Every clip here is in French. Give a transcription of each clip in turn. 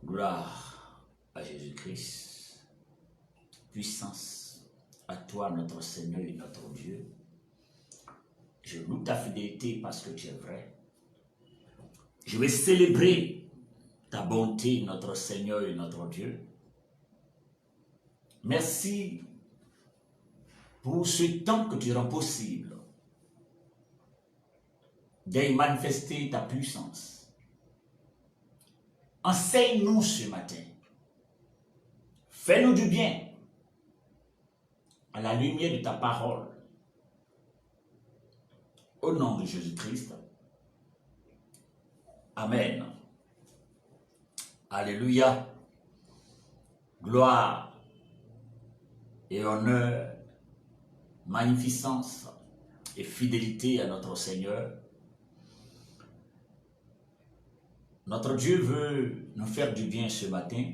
Gloire à Jésus-Christ, puissance à toi notre Seigneur et notre Dieu. Je loue ta fidélité parce que tu es vrai. Je vais célébrer ta bonté, notre Seigneur et notre Dieu. Merci pour ce temps que tu rends possible d'y manifester ta puissance. Enseigne-nous ce matin. Fais-nous du bien à la lumière de ta parole. Au nom de Jésus-Christ. Amen. Alléluia. Gloire et honneur, magnificence et fidélité à notre Seigneur. Notre Dieu veut nous faire du bien ce matin.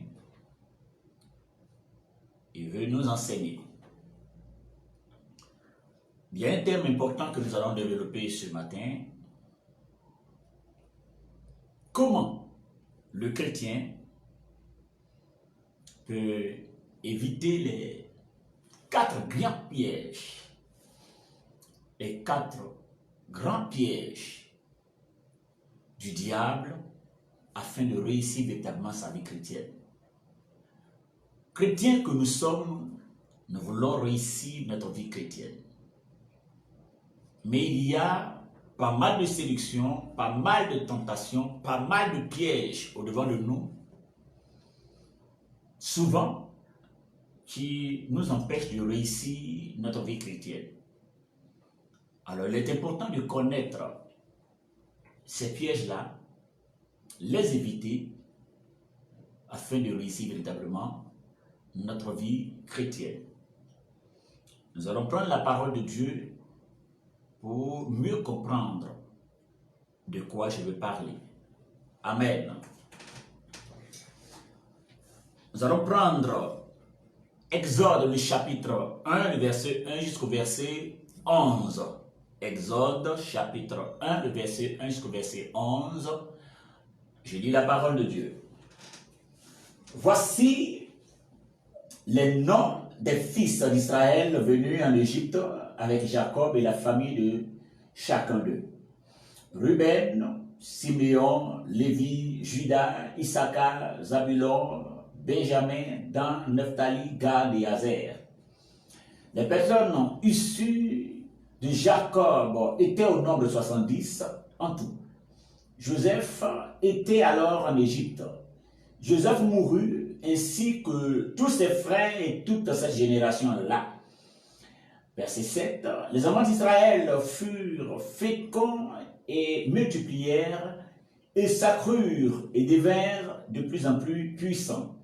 Il veut nous enseigner. Il y a un thème important que nous allons développer ce matin. Comment le chrétien peut éviter les 4 grands pièges, les 4 grands pièges du diable afin de réussir véritablement sa vie chrétienne. Chrétiens que nous sommes, nous voulons réussir notre vie chrétienne. Mais il y a pas mal de séductions, pas mal de tentations, pas mal de pièges au-devant de nous, souvent qui nous empêchent de réussir notre vie chrétienne. Alors il est important de connaître ces pièges-là, les éviter, afin de réussir véritablement notre vie chrétienne. Nous allons prendre la parole de Dieu pour mieux comprendre de quoi je vais parler. Amen. Nous allons prendre Exode, le chapitre 1, le verset 1 jusqu'au verset 11. Exode, chapitre 1, le verset 1 jusqu'au verset 11. Je lis la parole de Dieu. Voici les noms des fils d'Israël venus en Égypte avec Jacob et la famille de chacun d'eux. Ruben, Siméon, Lévi, Juda, Issachar, Zabulon, Benjamin, Dan, Nephtali, Gad et Azer. Les personnes issues de Jacob étaient au nombre de 70 en tout. Joseph était alors en Égypte. Joseph mourut ainsi que tous ses frères et toute cette génération-là. Verset 7. Les enfants d'Israël furent féconds et multiplièrent et s'accrurent et devinrent de plus en plus puissants.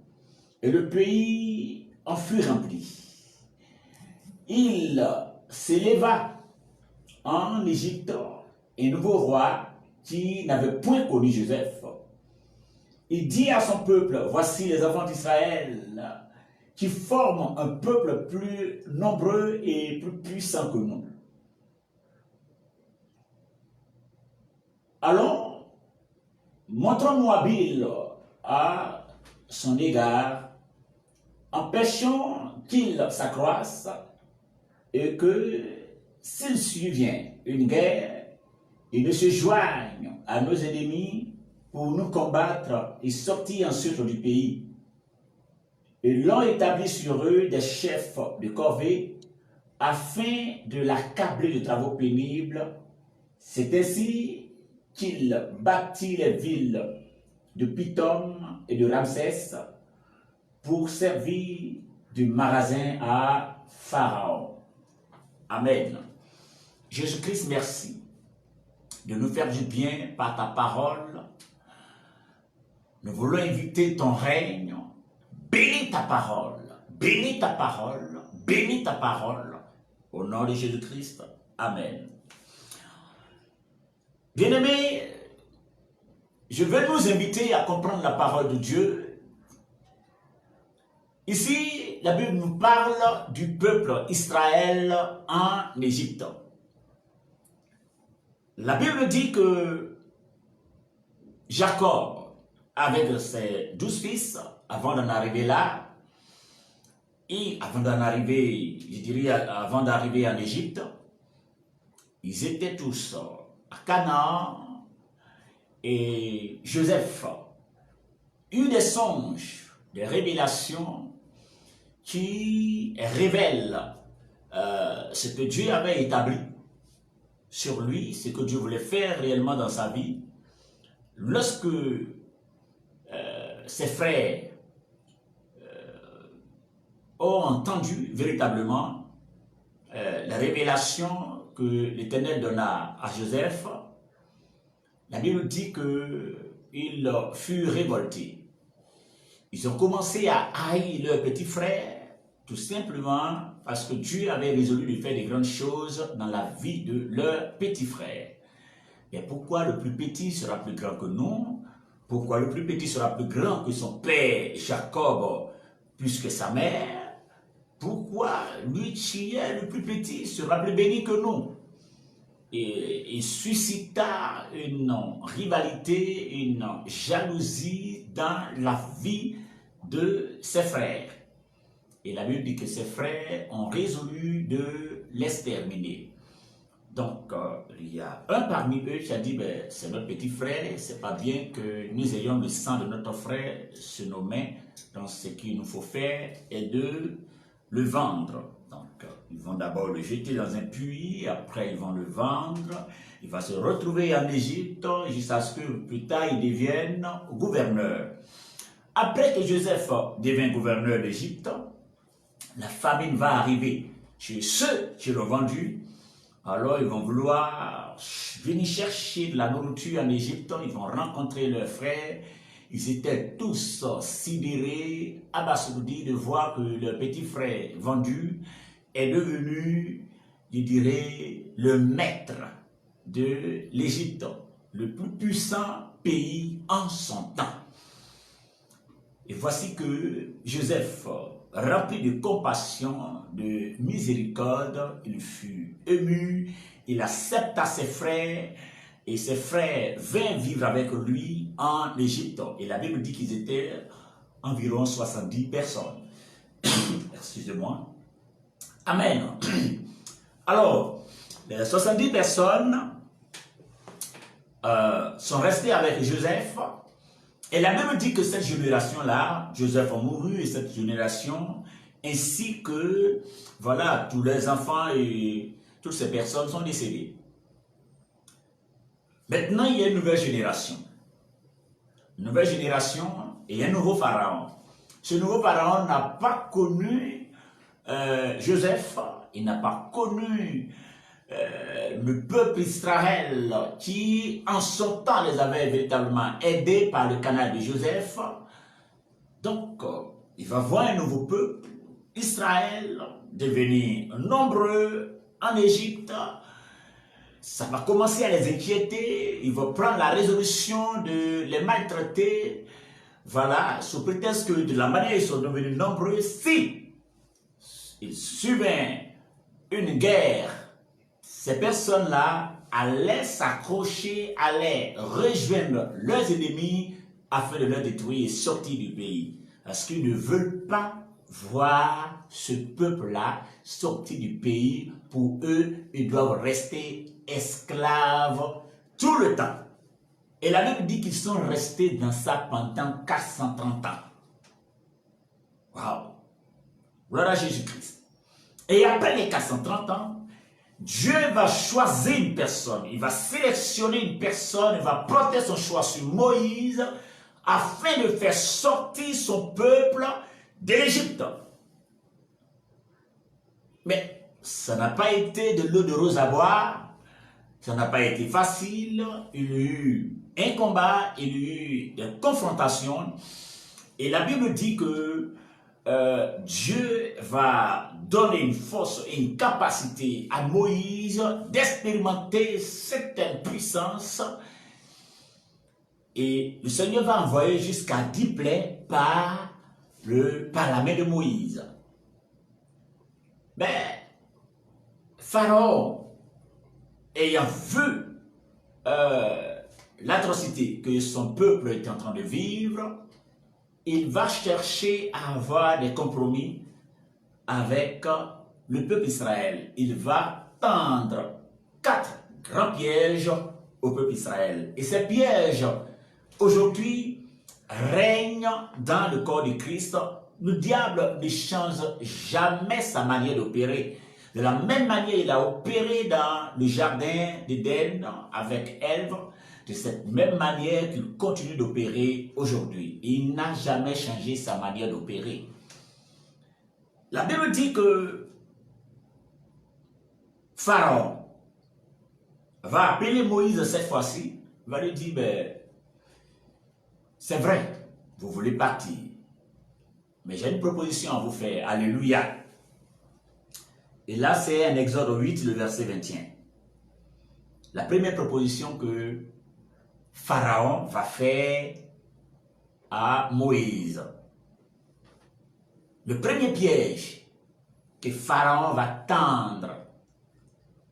Et le pays en fut rempli. Il s'éleva en Égypte un nouveau roi qui n'avait point connu Joseph. Il dit à son peuple, voici les enfants d'Israël qui forment un peuple plus nombreux et plus puissant que nous. Allons, montrons-nous habiles à son égard, empêchons qu'il s'accroisse et que s'il survient une guerre, il ne se joigne à nos ennemis pour nous combattre et sortir ensuite du pays. Et l'ont établi sur eux des chefs de corvée afin de l'accabler de travaux pénibles. C'est ainsi qu'il bâtit les villes de Pithom et de Ramsès pour servir de magasin à Pharaon. Amen. Jésus-Christ, merci de nous faire du bien par ta parole. Nous voulons inviter ton règne. Bénis ta parole, bénis ta parole, bénis ta parole. Au nom de Jésus-Christ, amen. Bien-aimés, je vais nous inviter à comprendre la parole de Dieu. Ici, la Bible nous parle du peuple Israël en Égypte. La Bible dit que Jacob avec ses 12 fils, avant d'en arriver là, et avant d'en arriver, je dirais, avant d'arriver en Égypte, ils étaient tous à Canaan, et Joseph eut des songes, des révélations qui révèlent ce que Dieu avait établi sur lui, ce que Dieu voulait faire réellement dans sa vie. Lorsque ses frères ont entendu véritablement la révélation que l'Éternel donna à Joseph, la Bible dit qu'ils furent révoltés. Ils ont commencé à haïr leur petit frère, tout simplement parce que Dieu avait résolu de faire des grandes choses dans la vie de leur petit frère. Et pourquoi le plus petit sera plus grand que nous? Pourquoi le plus petit sera plus grand que son père Jacob, plus que sa mère? Pourquoi lui qui est le plus petit sera plus béni que nous? Et il suscita une rivalité, une jalousie dans la vie de ses frères. Et la Bible dit que ses frères ont résolu de l'exterminer. Donc, il y a un parmi eux qui a dit, ben, c'est notre petit frère, c'est pas bien que nous ayons le sang de notre frère sur nos mains. Donc, ce qu'il nous faut faire est de le vendre. Donc, ils vont d'abord le jeter dans un puits, après ils vont le vendre. Il va se retrouver en Égypte jusqu'à ce que plus tard il devienne gouverneur. Après que Joseph devient gouverneur d'Égypte, la famine va arriver chez ceux qui l'ont vendu. Alors ils vont vouloir venir chercher de la nourriture en Égypte, ils vont rencontrer leurs frères. Ils étaient tous sidérés, abasourdis de voir que leur petit frère vendu est devenu, je dirais, le maître de l'Égypte, le plus puissant pays en son temps. Et voici que Joseph, rempli de compassion, de miséricorde, il fut ému, il accepta ses frères, et ses frères vinrent vivre avec lui en Égypte. Et la Bible dit qu'ils étaient environ 70 personnes. Excusez-moi. Amen. Alors, les 70 personnes sont restées avec Joseph. Et la Bible dit que cette génération-là, Joseph a mouru, et cette génération, ainsi que, voilà, tous les enfants et toutes ces personnes sont décédées. Maintenant, il y a une nouvelle génération. Une nouvelle génération et un nouveau pharaon. Ce nouveau pharaon n'a pas connu Joseph, il n'a pas connu le peuple Israël qui, en son temps, les avait véritablement aidés par le canal de Joseph. Donc, il va voir un nouveau peuple, Israël, devenir nombreux en Égypte. Ça va commencer à les inquiéter. Il va prendre la résolution de les maltraiter. Voilà, sous prétexte que de la manière ils sont devenus nombreux, si il survint une guerre, ces personnes-là allaient s'accrocher, allaient rejoindre leurs ennemis afin de les détruire et sortir du pays. Parce qu'ils ne veulent pas voir ce peuple-là sortir du pays. Pour eux, ils doivent rester esclaves tout le temps. Et la Bible dit qu'ils sont restés dans ça pendant 430 ans. Waouh! Gloire à Jésus-Christ. Et après les 430 ans, Dieu va choisir une personne. Il va sélectionner une personne. Il va porter son choix sur Moïse afin de faire sortir son peuple de l'Égypte. Mais ça n'a pas été de l'eau de rose à boire. Ça n'a pas été facile. Il y a eu un combat, il y a eu des confrontations. Et la Bible dit que Dieu va donner une force et une capacité à Moïse d'expérimenter certaines puissances. Et le Seigneur va envoyer jusqu'à 10 plaies par la main de Moïse. Mais Pharaon, ayant vu l'atrocité que son peuple est en train de vivre, il va chercher à avoir des compromis avec le peuple d'Israël. Il va tendre 4 grands pièges au peuple d'Israël. Et ces pièges, aujourd'hui, règnent dans le corps de Christ. Le diable ne change jamais sa manière d'opérer. De la même manière, il a opéré dans le jardin d'Éden avec Ève. De cette même manière qu'il continue d'opérer aujourd'hui. Il n'a jamais changé sa manière d'opérer. La Bible dit que Pharaon va appeler Moïse cette fois-ci, va lui dire, ben, c'est vrai, vous voulez partir, mais j'ai une proposition à vous faire. Alléluia. Et là, c'est un Exode 8, le verset 21. La première proposition que Pharaon va faire à Moïse. Le premier piège que Pharaon va tendre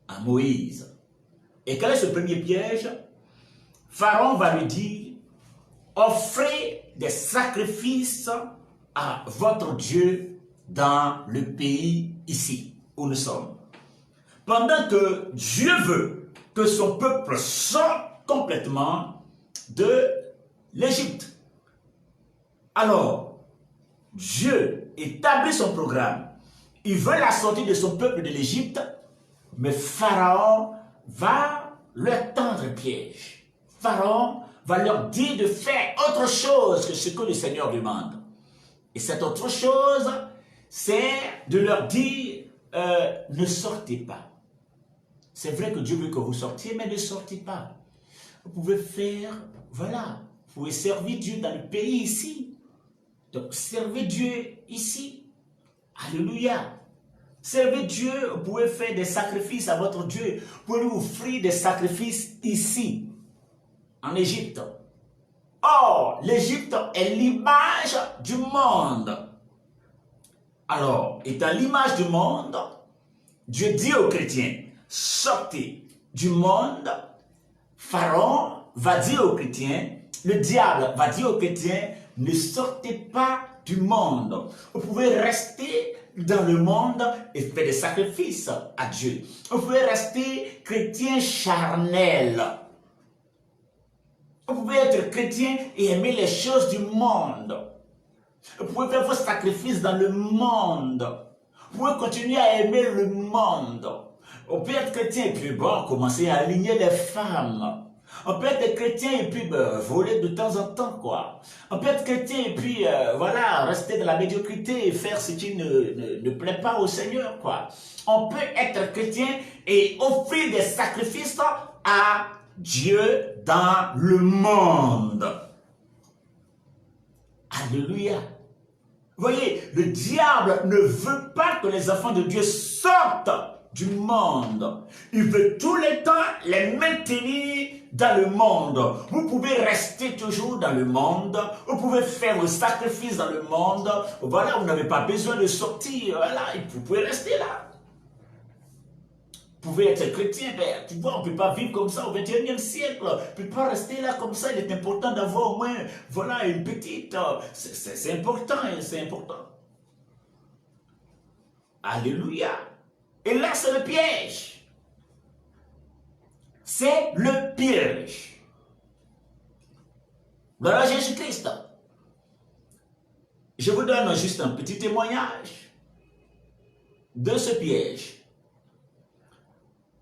à Moïse. Et quel est ce premier piège? Pharaon va lui dire, offrez des sacrifices à votre Dieu dans le pays ici où nous sommes. Pendant que Dieu veut que son peuple sorte complètement de l'Égypte. Alors, Dieu établit son programme. Il veut la sortie de son peuple de l'Égypte, mais Pharaon va leur tendre un piège. Pharaon va leur dire de faire autre chose que ce que le Seigneur demande. Et cette autre chose, c'est de leur dire, ne sortez pas. C'est vrai que Dieu veut que vous sortiez, mais ne sortez pas. Vous pouvez faire, voilà, vous pouvez servir Dieu dans le pays ici. Donc, servez Dieu ici. Alléluia. Servez Dieu, vous pouvez faire des sacrifices à votre Dieu. Vous pouvez lui offrir des sacrifices ici, en Égypte. Or, l'Égypte est l'image du monde. Alors, étant l'image du monde, Dieu dit aux chrétiens, sortez du monde. Pharaon va dire aux chrétiens, le diable va dire aux chrétiens, ne sortez pas du monde. Vous pouvez rester dans le monde et faire des sacrifices à Dieu. Vous pouvez rester chrétien charnel. Vous pouvez être chrétien et aimer les choses du monde. Vous pouvez faire vos sacrifices dans le monde. Vous pouvez continuer à aimer le monde. On peut être chrétien et puis bon, commencer à aligner les femmes. On peut être chrétien et puis voler de temps en temps, quoi. On peut être chrétien et puis, voilà, rester dans la médiocrité et faire ce qui ne plaît pas au Seigneur, quoi. On peut être chrétien et offrir des sacrifices à Dieu dans le monde. Alléluia. Vous voyez, le diable ne veut pas que les enfants de Dieu sortent du monde. Il veut tout le temps les maintenir dans le monde. Vous pouvez rester toujours dans le monde. Vous pouvez faire vos sacrifices dans le monde. Voilà, vous n'avez pas besoin de sortir. Voilà, vous pouvez rester là. Vous pouvez être chrétien, mais tu vois, on ne peut pas vivre comme ça au 21e siècle. On ne peut pas rester là comme ça. Il est important d'avoir au moins, voilà, une petite... C'est important, c'est important. Alléluia. Et là, c'est le piège. C'est le piège. Voilà Jésus-Christ. Je vous donne juste un petit témoignage de ce piège.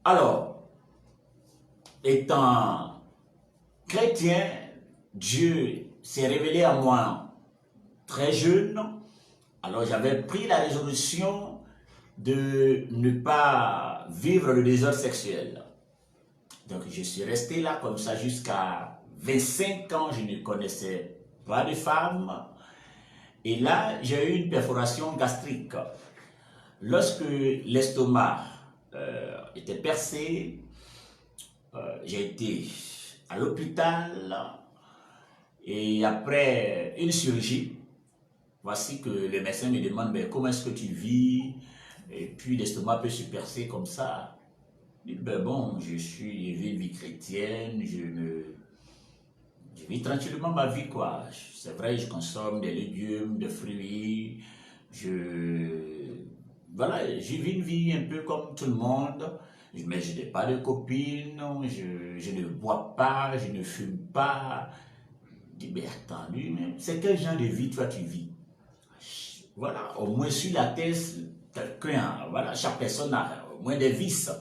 Alors, étant chrétien, Dieu s'est révélé à moi très jeune. Alors, j'avais pris la résolution de ne pas vivre le désordre sexuel. Donc, je suis resté là comme ça jusqu'à 25 ans. Je ne connaissais pas de femme. Et là, j'ai eu une perforation gastrique. Lorsque l'estomac était percé, j'ai été à l'hôpital et après une chirurgie, voici que le médecin me demande mais comment est-ce que tu vis et puis l'estomac peut se percer comme ça. Je dis, ben bon, je suis élevé vie chrétienne, Je vis tranquillement ma vie, quoi. C'est vrai, je consomme des légumes, des fruits. Voilà, je vis une vie un peu comme tout le monde. Mais je n'ai pas de copine, je ne bois pas, je ne fume pas. Je dis, mais attends, lui-même, c'est quel genre de vie toi tu vis? Voilà, au moins sur la terre, quelqu'un, voilà, chaque personne a au moins des vices.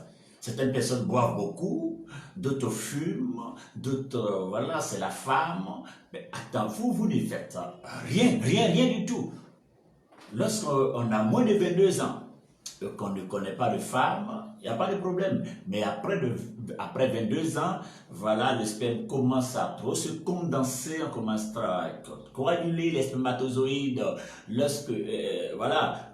Certaines personnes boivent beaucoup, d'autres fument, d'autres, voilà, c'est la femme. Mais attends, vous ne faites rien, rien, rien du tout. Lorsqu'on a moins de 22 ans, qu'on ne connaît pas de femme, il n'y a pas de problème. Mais après 22 ans, voilà, le sperme commence à trop se condenser, on commence à coaguler les spermatozoïdes. Lorsque, voilà,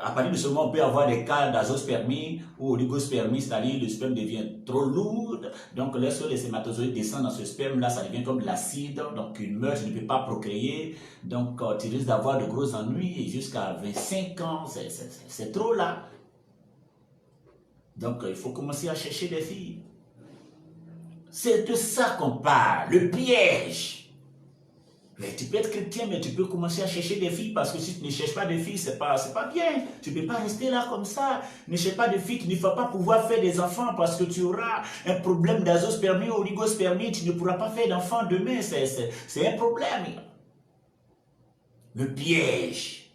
à partir de ce moment, on peut avoir des cas d'azospermie ou oligospermie, c'est-à-dire le sperme devient trop lourd. Donc, lorsque les spermatozoïdes descendent dans ce sperme-là, ça devient comme de l'acide. Donc, il meurt, tu ne peux pas procréer. Donc, tu risques d'avoir de gros ennuis. Et jusqu'à 25 ans, c'est trop là. Donc, il faut commencer à chercher des filles. C'est de ça qu'on parle, le piège. Mais tu peux être chrétien, mais tu peux commencer à chercher des filles, parce que si tu ne cherches pas de filles, c'est pas bien. Tu ne peux pas rester là comme ça. Ne cherche pas de filles, tu ne vas pas pouvoir faire des enfants, parce que tu auras un problème d'azospermie ou oligospermie, tu ne pourras pas faire d'enfants demain, c'est un problème. Le piège.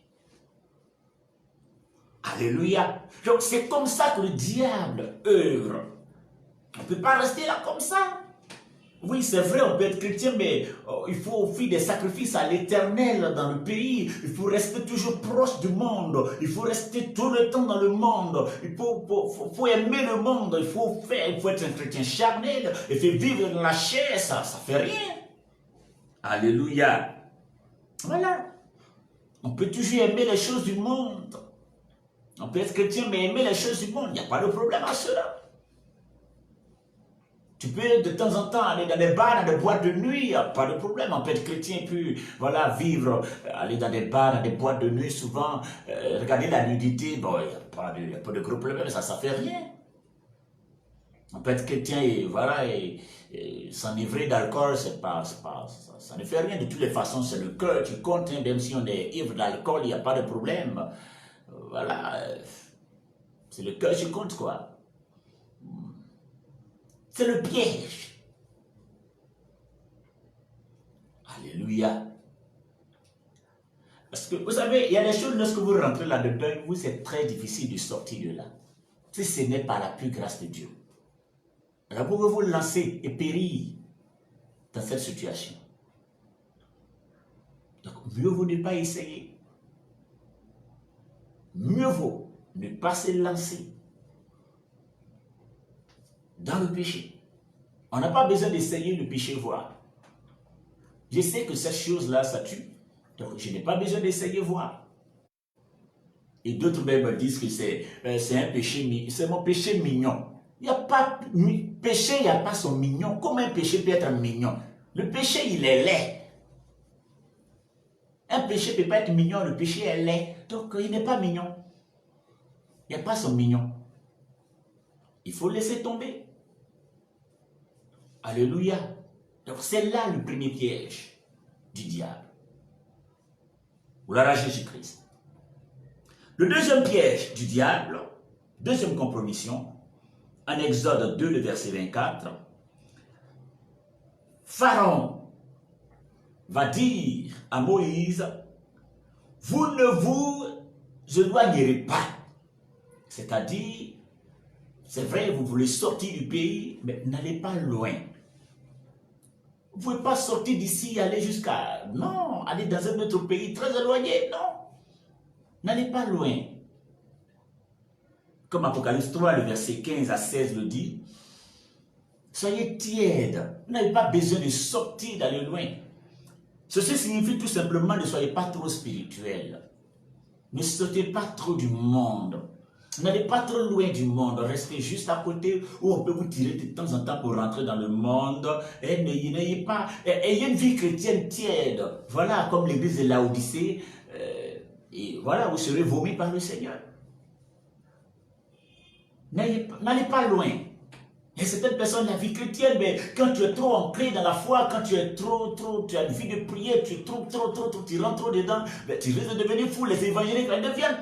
Alléluia. Donc c'est comme ça que le diable œuvre. On ne peut pas rester là comme ça. Oui, c'est vrai, on peut être chrétien, mais il faut offrir des sacrifices à l'Éternel dans le pays. Il faut rester toujours proche du monde. Il faut rester tout le temps dans le monde. Il faut aimer le monde. Il faut être un chrétien charnel. Il faut vivre dans la chair, ça fait rien. Alléluia. Voilà. On peut toujours aimer les choses du monde. On peut être chrétien, mais aimer les choses du monde. Il n'y a pas de problème à cela. Tu peux de temps en temps aller dans des bars, dans des boîtes de nuit, il n'y a pas de problème. On peut être chrétien et puis voilà, vivre, aller dans des bars, dans des boîtes de nuit, souvent, regarder la nudité, bon, il n'y a pas de gros problème, ça ne fait rien. On peut être chrétien et voilà, et s'enivrer d'alcool, ça ne fait rien. De toutes les façons, c'est le cœur qui compte, hein, même si on est ivre d'alcool, il n'y a pas de problème. Voilà, c'est le cœur qui compte, quoi. C'est le piège. Alléluia. Parce que vous savez, il y a des choses, lorsque vous rentrez là-dedans, vous êtes très difficile de sortir de là. Si ce n'est pas la plus grâce de Dieu. Alors vous pouvez vous lancer et périr dans cette situation. Donc, mieux vaut ne pas essayer. Mieux vaut ne pas se lancer dans le péché. On n'a pas besoin d'essayer le péché voir. Je sais que cette chose-là, ça tue. Donc, je n'ai pas besoin d'essayer voir. Et d'autres même disent que c'est un péché, c'est mon péché mignon. Il n'y a pas péché, il n'y a pas son mignon. Comment un péché peut être mignon? Le péché, il est laid. Un péché ne peut pas être mignon, le péché est laid. Donc, il n'est pas mignon. Il n'y a pas son mignon. Il faut laisser tomber. Alléluia. Donc, c'est là le premier piège du diable. Gloire à Jésus-Christ. Le deuxième piège du diable, deuxième compromission, en Exode 2, le verset 24, Pharaon va dire à Moïse, vous ne vous éloignerez pas. C'est-à-dire, c'est vrai, vous voulez sortir du pays, mais n'allez pas loin. Vous ne pouvez pas sortir d'ici et aller jusqu'à... Non, aller dans un autre pays très éloigné, non. N'allez pas loin. Comme Apocalypse 3, le verset 15 à 16 le dit, soyez tièdes. Vous n'avez pas besoin de sortir, d'aller loin. Ceci signifie tout simplement ne soyez pas trop spirituel. Ne sortez pas trop du monde. N'allez pas trop loin du monde, restez juste à côté où on peut vous tirer de temps en temps pour rentrer dans le monde. Et n'ayez pas, ayez une vie chrétienne tiède. Voilà, comme l'église de Laodicée. Et voilà, vous serez vomis par le Seigneur. N'allez pas loin. Il y a certaines personnes, la vie chrétienne, mais quand tu es trop ancré dans la foi, quand tu es tu as une vie de prière, tu es trop, tu rentres trop dedans, mais tu risques de devenir fou. Les évangéliques, ils deviennent,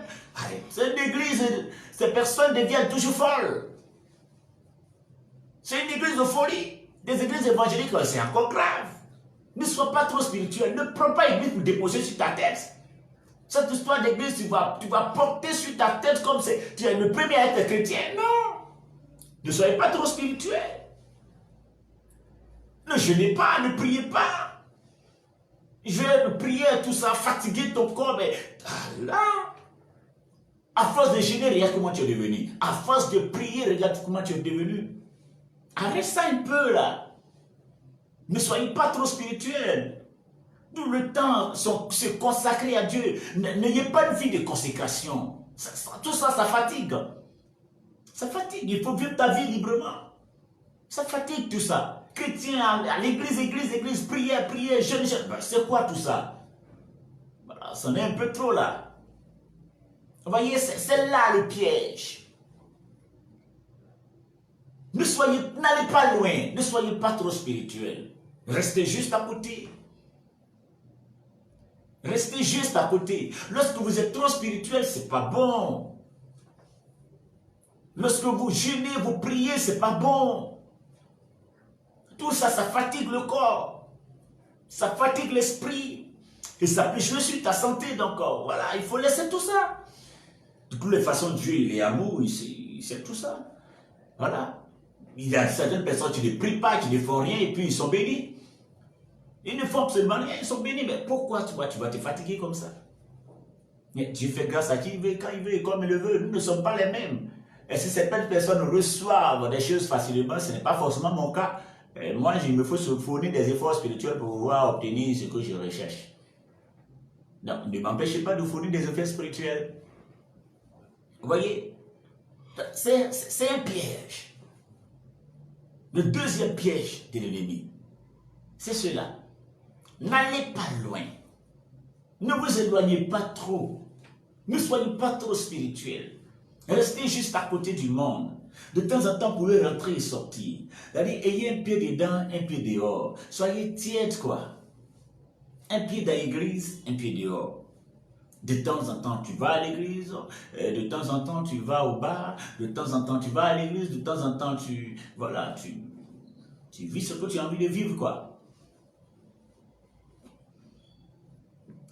c'est une église, ces personnes deviennent toujours folles. C'est une église de folie. Des églises évangéliques, c'est encore grave. Ne sois pas trop spirituel. Ne prends pas l'église pour déposer sur ta tête. Cette histoire d'église, tu vas porter sur ta tête comme c'est tu es le premier à être chrétien. Non. Ne soyez pas trop spirituel. Ne jeûnez pas, ne priez pas. Jeûne, prière, tout ça, fatiguer ton corps. Mais là, à force de jeûner, regarde comment tu es devenu. À force de prier, regarde comment tu es devenu. Arrête ça un peu là. Ne soyez pas trop spirituel. Tout le temps se consacrer à Dieu. N'ayez pas une vie de consécration. Tout ça, ça fatigue. Ça fatigue. Il faut vivre ta vie librement. Ça fatigue tout ça. Chrétien à l'église, prière, jeûne. C'est quoi tout ça? Voilà, ça en est un peu trop là. Vous voyez, c'est là le piège. N'allez pas loin. Ne soyez pas trop spirituel. Restez juste à côté. Restez juste à côté. Lorsque vous êtes trop spirituel, c'est pas bon. Lorsque vous jeûnez, vous priez, c'est pas bon. Tout ça, ça fatigue le corps. Ça fatigue l'esprit. Et ça peut jouer sur ta santé. Donc, voilà, il faut laisser tout ça. De toutes les façons, Dieu, il est amour, il sait tout ça. Voilà. Il y a certaines personnes qui ne prient pas, qui ne font rien, et puis ils sont bénis. Ils ne font absolument rien, ils sont bénis. Mais pourquoi tu vas te fatiguer comme ça? Mais Dieu fait grâce à qui il veut, quand il veut, et comme il le veut. Nous ne sommes pas les mêmes. Et si certaines personnes reçoivent des choses facilement, ce n'est pas forcément mon cas. Et moi, il me faut fournir des efforts spirituels pour pouvoir obtenir ce que je recherche. Donc, ne m'empêchez pas de fournir des efforts spirituels. Vous voyez? C'est un piège. Le deuxième piège de l'ennemi, c'est cela. N'allez pas loin. Ne vous éloignez pas trop. Ne soyez pas trop spirituel. Restez juste à côté du monde. De temps en temps, vous pouvez rentrer et sortir. C'est-à-dire, ayez un pied dedans, un pied dehors. Soyez tiède, quoi. Un pied dans l'église, un pied dehors. De temps en temps, tu vas à l'église, de temps en temps, tu vas au bar, de temps en temps, tu vas à l'église, de temps en temps, tu vis ce que tu as envie de vivre, quoi.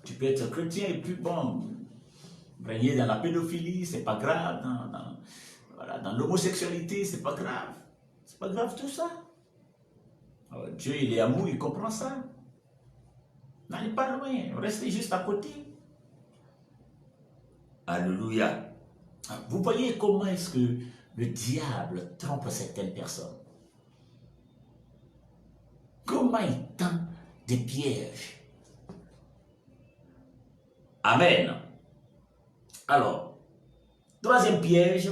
Tu peux être chrétien et puis bon, baigner dans la pédophilie, c'est pas grave, dans l'homosexualité, c'est pas grave. C'est pas grave tout ça. Alors, Dieu, il est amour, il comprend ça. N'allez pas loin, restez juste à côté. Alléluia. Vous voyez comment est-ce que le diable trompe certaines personnes. Comment il tend des pièges. Amen. Alors, troisième piège,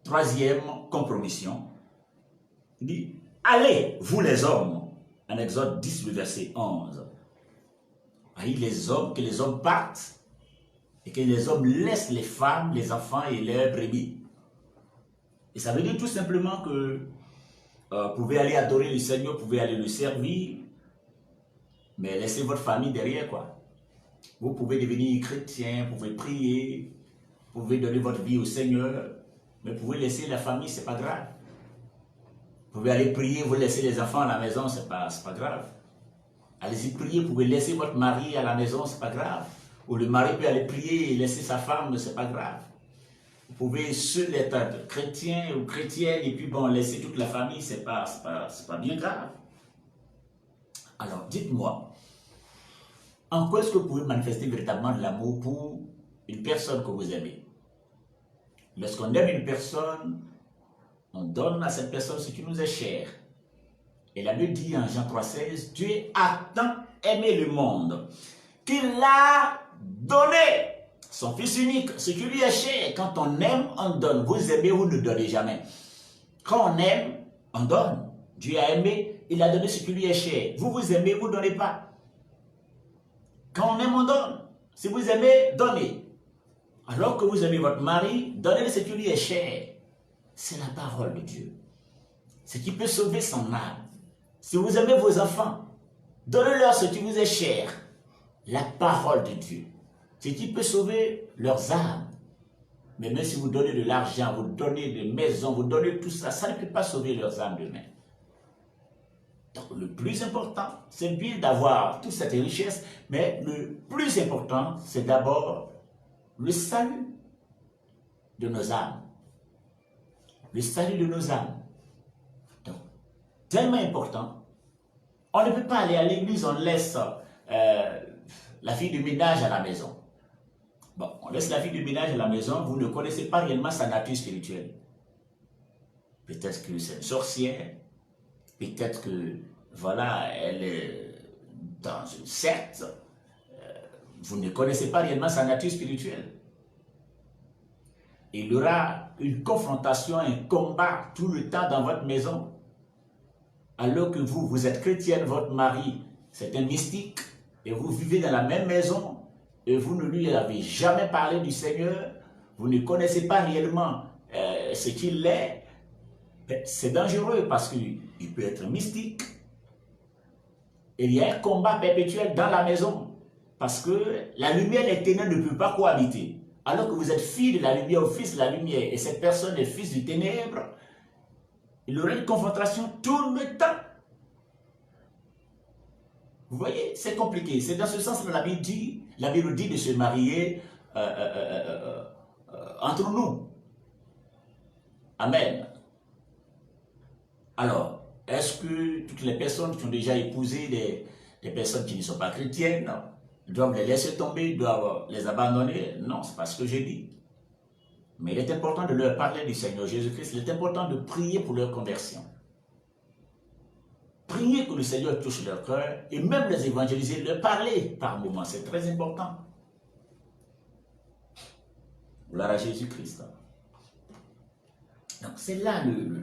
troisième compromission. Il dit, allez, vous les hommes, en Exode 10, le verset 11. Voyez les hommes, que les hommes partent, et que les hommes laissent les femmes, les enfants et leurs brebis. Et ça veut dire tout simplement que vous pouvez aller adorer le Seigneur, vous pouvez aller le servir, mais laissez votre famille derrière, quoi. Vous pouvez devenir chrétien, vous pouvez prier, vous pouvez donner votre vie au Seigneur, mais vous pouvez laisser la famille, c'est pas grave. Vous pouvez aller prier, vous laissez les enfants à la maison, c'est pas grave. Allez-y prier, vous pouvez laisser votre mari à la maison, c'est pas grave. Ou le mari peut aller prier et laisser sa femme, c'est pas grave. Vous pouvez seul être chrétien ou chrétienne et puis bon, laisser toute la famille, c'est pas bien grave. Alors, dites-moi, en quoi est-ce que vous pouvez manifester véritablement de l'amour pour une personne que vous aimez? Lorsqu'on aime une personne, on donne à cette personne ce qui nous est cher. Et la Bible dit en Jean 3,16, Dieu a tant aimé le monde qu'il a donné son Fils unique, ce qui lui est cher. Quand on aime, on donne. Vous aimez, vous ne donnez jamais. Quand on aime, on donne. Dieu a aimé, il a donné ce qui lui est cher. Vous, vous aimez, vous ne donnez pas. Quand on aime, on donne. Si vous aimez, donnez. Alors que vous aimez votre mari, donnez ce qui lui est cher. C'est la parole de Dieu. ce qui peut sauver son âme. Si vous aimez vos enfants, donnez-leur ce qui vous est cher, la parole de Dieu, ce qui peut sauver leurs âmes. Mais même si vous donnez de l'argent, vous donnez des maisons, vous donnez tout ça, ça ne peut pas sauver leurs âmes demain. Donc le plus important, c'est bien d'avoir toute cette richesse, mais le plus important, c'est d'abord le salut de nos âmes. Le salut de nos âmes. Donc, tellement important, on ne peut pas aller à l'église, on laisse la fille de ménage à la maison. Bon, on laisse la fille de ménage à la maison, vous ne connaissez pas réellement sa nature spirituelle. Peut-être que c'est une sorcière, peut-être que, voilà, elle est dans une secte. Vous ne connaissez pas réellement sa nature spirituelle. Il y aura une confrontation, un combat tout le temps dans votre maison. Alors que vous êtes chrétienne, votre mari, c'est un mystique, et vous vivez dans la même maison, et vous ne lui avez jamais parlé du Seigneur, vous ne connaissez pas réellement ce qu'il est, c'est dangereux parce qu'il peut être mystique. Il y a un combat perpétuel dans la maison, parce que la lumière et les ténèbres ne peuvent pas cohabiter. Alors que vous êtes fille de la lumière ou fils de la lumière, et cette personne est fils du ténèbre, il y aura une confrontation tout le temps. Vous voyez, c'est compliqué. C'est dans ce sens que la Bible dit de se marier entre nous. Amen. Alors, est-ce que toutes les personnes qui ont déjà épousé des personnes qui ne sont pas chrétiennes doivent les laisser tomber, doivent les abandonner? Non, c'est pas ce que j'ai dit. Mais il est important de leur parler du Seigneur Jésus-Christ. Il est important de prier pour leur conversion. Prier que le Seigneur touche leur cœur et même les évangéliser, leur parler par moments. C'est très important. Gloire à Jésus-Christ. Donc c'est là le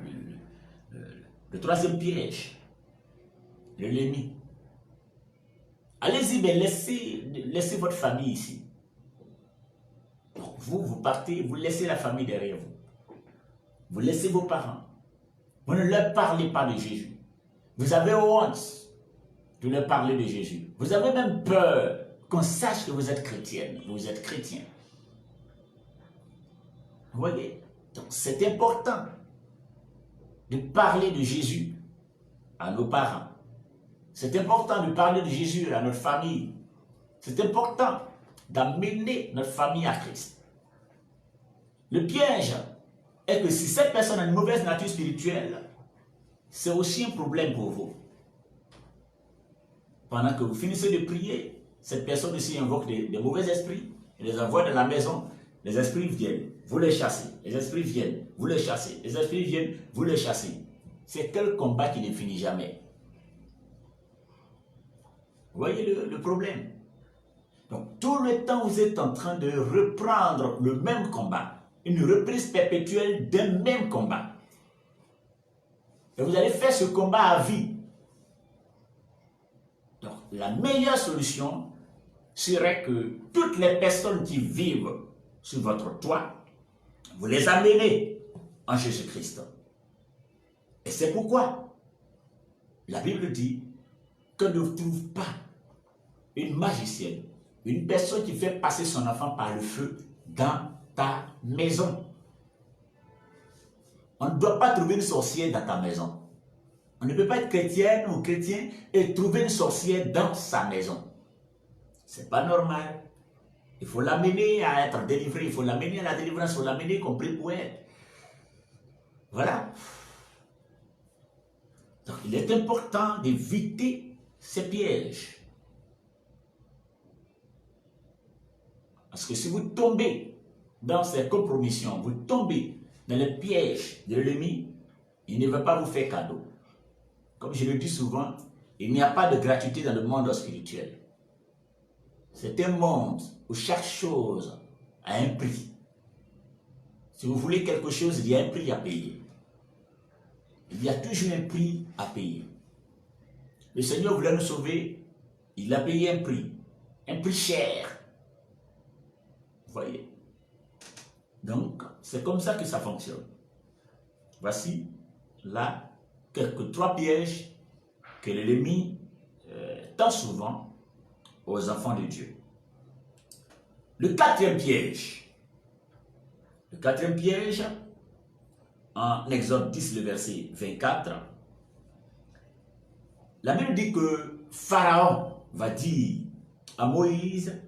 troisième piège. L'ennemi. Allez-y, mais laissez votre famille ici. Donc vous partez, vous laissez la famille derrière vous. Vous laissez vos parents. Vous ne leur parlez pas de Jésus. Vous avez honte de leur parler de Jésus. Vous avez même peur qu'on sache que vous êtes chrétienne. Vous êtes chrétien. Vous voyez? Donc c'est important de parler de Jésus à nos parents. C'est important de parler de Jésus à notre famille. C'est important d'amener notre famille à Christ. Le piège est que si cette personne a une mauvaise nature spirituelle, c'est aussi un problème pour vous. Pendant que vous finissez de prier, cette personne aussi invoque des mauvais esprits, et les envoie dans la maison, les esprits viennent, vous les chassez, les esprits viennent, vous les chassez, les esprits viennent, vous les chassez. C'est quel combat qui ne finit jamais. Vous voyez le problème? Donc tout le temps vous êtes en train de reprendre le même combat, une reprise perpétuelle d'un même combat. Et vous allez faire ce combat à vie. Donc, la meilleure solution serait que toutes les personnes qui vivent sur votre toit, vous les amenez en Jésus-Christ. Et c'est pourquoi la Bible dit qu'on ne trouve pas une magicienne, une personne qui fait passer son enfant par le feu dans ta maison. On ne doit pas trouver une sorcière dans ta maison. On ne peut pas être chrétienne ou chrétien et trouver une sorcière dans sa maison. Ce n'est pas normal. Il faut l'amener à être délivré, il faut l'amener à la délivrance, il faut l'amener qu'on prie pour elle. Voilà. Donc il est important d'éviter ces pièges. Parce que si vous tombez dans ces compromissions, vous tombez dans les pièges de l'ennemi, il ne va pas vous faire cadeau. Comme je le dis souvent, il n'y a pas de gratuité dans le monde spirituel. C'est un monde où chaque chose a un prix. Si vous voulez quelque chose, il y a un prix à payer. Il y a toujours un prix à payer. Le Seigneur voulait nous sauver, il a payé un prix cher. Vous voyez? Donc, c'est comme ça que ça fonctionne. Voici la quelques trois pièges que l'ennemi tend souvent aux enfants de Dieu. Le quatrième piège, en Exode 10, le verset 24, la Bible dit que Pharaon va dire à Moïse,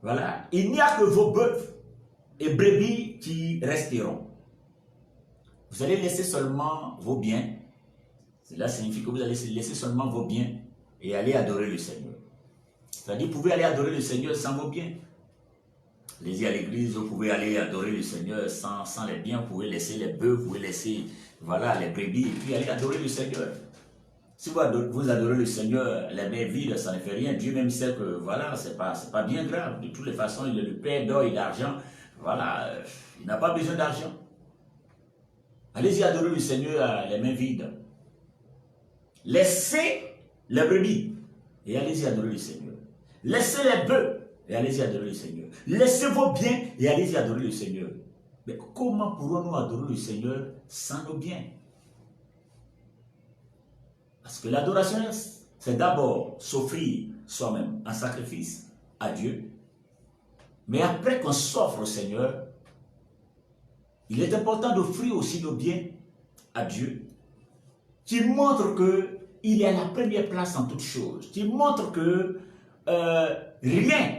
voilà, il n'y a que vos bœufs et brebis qui resteront. Vous allez laisser seulement vos biens. Cela signifie que vous allez laisser seulement vos biens et aller adorer le Seigneur. C'est-à-dire, vous pouvez aller adorer le Seigneur sans vos biens. Allez-y à l'église, vous pouvez aller adorer le Seigneur sans les biens. Vous pouvez laisser les bœufs, vous pouvez laisser voilà, les brebis et puis aller adorer le Seigneur. Si vous adorez le Seigneur, les mains vides, ça ne fait rien. Dieu même sait que voilà, c'est pas bien grave. De toutes les façons, il est le Père d'or et d'argent. Voilà, il n'a pas besoin d'argent. Allez-y adorer le Seigneur les mains vides. Laissez les brebis et allez-y adorer le Seigneur. Laissez les bœufs et allez-y adorer le Seigneur. Laissez vos biens et allez-y adorer le Seigneur. Mais comment pourrons-nous adorer le Seigneur sans nos biens? Parce que l'adoration, c'est d'abord s'offrir soi-même en sacrifice à Dieu. Mais après qu'on s'offre au Seigneur, il est important d'offrir aussi nos biens à Dieu, qui montre qu'il est à la première place en toutes choses, qui montre que rien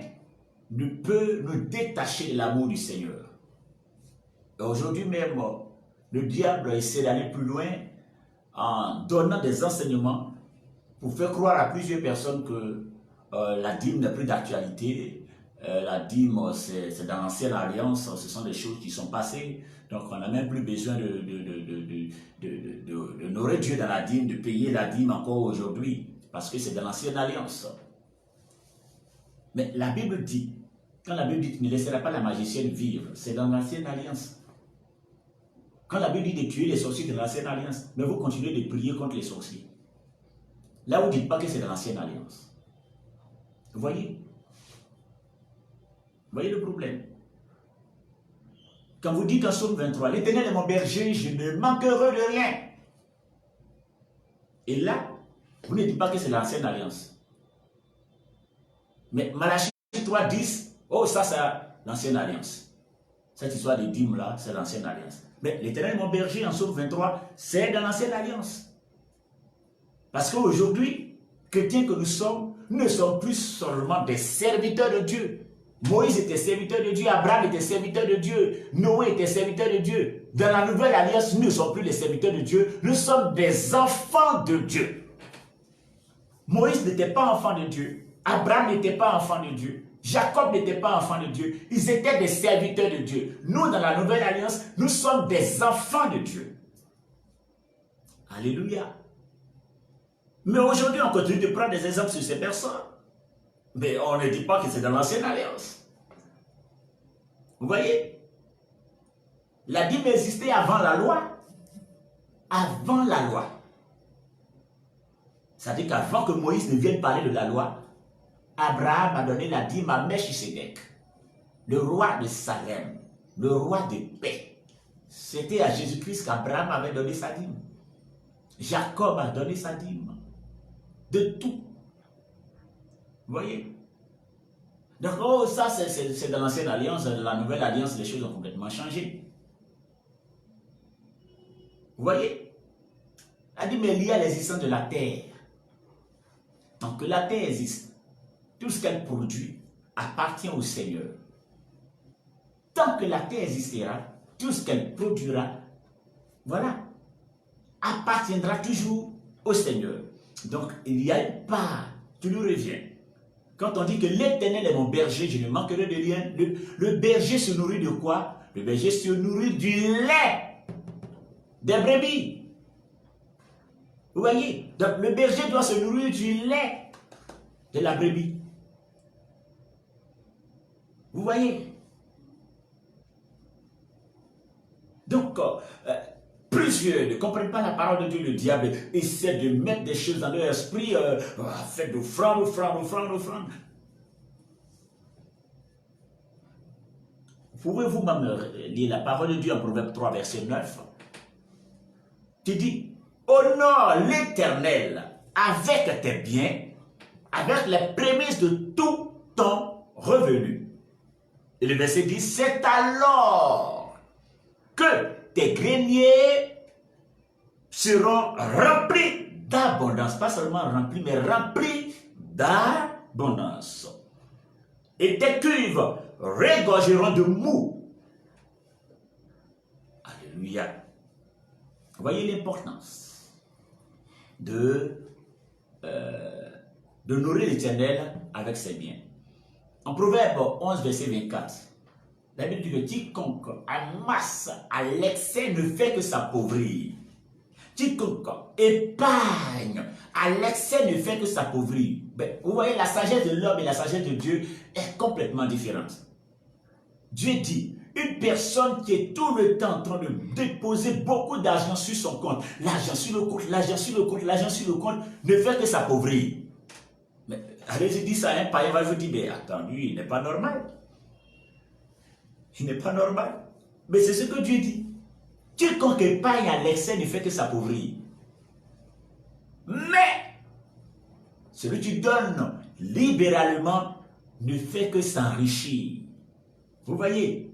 ne peut nous détacher de l'amour du Seigneur. Aujourd'hui même, le diable essaie d'aller plus loin en donnant des enseignements pour faire croire à plusieurs personnes que la dîme n'est plus d'actualité. La dîme, c'est dans l'ancienne alliance, ce sont des choses qui sont passées. Donc on n'a même plus besoin d'honorer Dieu dans la dîme, de payer la dîme encore aujourd'hui, parce que c'est dans l'ancienne alliance. Mais la Bible dit, quand la Bible dit qu'il ne laissera pas la magicienne vivre, c'est dans l'ancienne alliance. Quand la Bible dit de tuer les sorciers de l'ancienne alliance, mais vous continuez de prier contre les sorciers. Là, vous ne dites pas que c'est dans l'ancienne alliance. Vous voyez? Vous voyez le problème? Quand vous dites en Psaume 23, l'Éternel est mon berger, je ne manquerai de rien. Et là, vous ne dites pas que c'est l'ancienne alliance. Mais Malachie 3, 10, oh ça c'est l'ancienne alliance. Cette histoire de dîmes là, c'est l'ancienne alliance. Mais l'Éternel est mon berger en Psaume 23, c'est dans l'ancienne alliance. Parce qu'aujourd'hui, chrétiens que nous sommes ne sommes plus seulement des serviteurs de Dieu. Moïse était serviteur de Dieu, Abraham était serviteur de Dieu, Noé était serviteur de Dieu. Dans la nouvelle alliance, nous ne sommes plus les serviteurs de Dieu, nous sommes des enfants de Dieu. Moïse n'était pas enfant de Dieu, Abraham n'était pas enfant de Dieu, Jacob n'était pas enfant de Dieu, ils étaient des serviteurs de Dieu. Nous, dans la nouvelle alliance, nous sommes des enfants de Dieu. Alléluia. Mais aujourd'hui, on continue de prendre des exemples sur ces personnes. Mais on ne dit pas que c'est dans l'ancienne alliance. Vous voyez? La dîme existait avant la loi. Avant la loi. C'est-à-dire qu'avant que Moïse ne vienne parler de la loi, Abraham a donné la dîme à Melchisédek, le roi de Salem, le roi de paix. C'était à Jésus-Christ qu'Abraham avait donné sa dîme. Jacob a donné sa dîme. De tout. Vous voyez? Donc, oh, ça, c'est dans l'ancienne alliance. Dans la nouvelle alliance, les choses ont complètement changé. Vous voyez? Elle dit, mais il y a l'existence de la terre. Tant que la terre existe, tout ce qu'elle produit appartient au Seigneur. Tant que la terre existera, tout ce qu'elle produira, voilà, appartiendra toujours au Seigneur. Donc, il y a une part qui lui revient. Quand on dit que l'Éternel est mon berger, je ne manquerai de rien. Le berger se nourrit de quoi? Le berger se nourrit du lait des brebis. Vous voyez? Donc, le berger doit se nourrir du lait de la brebis. Vous voyez? Donc, plusieurs ne comprennent pas la parole de Dieu. Le diable essaie de mettre des choses dans leur esprit. Faites d'offrande, offrande. Vous pouvez vous-même lire la parole de Dieu en Proverbe 3, verset 9. Qui dit, honore l'Éternel avec tes biens, avec les prémices de tout ton revenu. Et le verset dit, c'est alors que tes greniers seront remplis d'abondance. Pas seulement remplis, mais remplis d'abondance. Et tes cuves regorgeront de mou. Alléluia. Voyez l'importance de nourrir l'Éternel avec ses biens. En Proverbe 11, verset 24, la Bible dit que quiconque amasse à l'excès ne fait que s'appauvrir. Quiconque épargne à l'excès ne fait que s'appauvrir. Vous voyez, la sagesse de l'homme et la sagesse de Dieu est complètement différente. Dieu dit, une personne qui est tout le temps en train de déposer beaucoup d'argent sur son compte, l'argent sur le compte, l'argent sur le compte, l'argent sur le compte, ne fait que s'appauvrir. Mais allez-y, dit ça, un païen va vous dire, mais attends, lui, il n'est pas normal. Il n'est pas normal. Mais c'est ce que Dieu dit. Quiconque épargne à l'excès ne fait que s'appauvrir. Mais celui qui donne libéralement ne fait que s'enrichir. Vous voyez,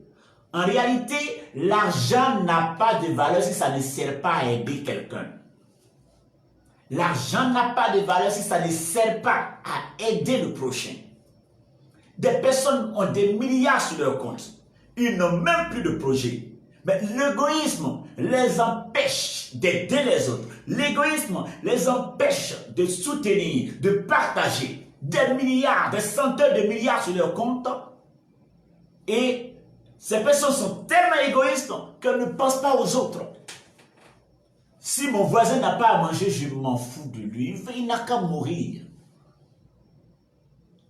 en réalité, l'argent n'a pas de valeur si ça ne sert pas à aider quelqu'un. L'argent n'a pas de valeur si ça ne sert pas à aider le prochain. Des personnes ont des milliards sur leur compte. Ils n'ont même plus de projet. Mais l'égoïsme les empêche d'aider les autres. L'égoïsme les empêche de soutenir, de partager des milliards, des centaines de milliards sur leur compte. Et ces personnes sont tellement égoïstes qu'elles ne pensent pas aux autres. Si mon voisin n'a pas à manger, je m'en fous de lui. Il n'a qu'à mourir.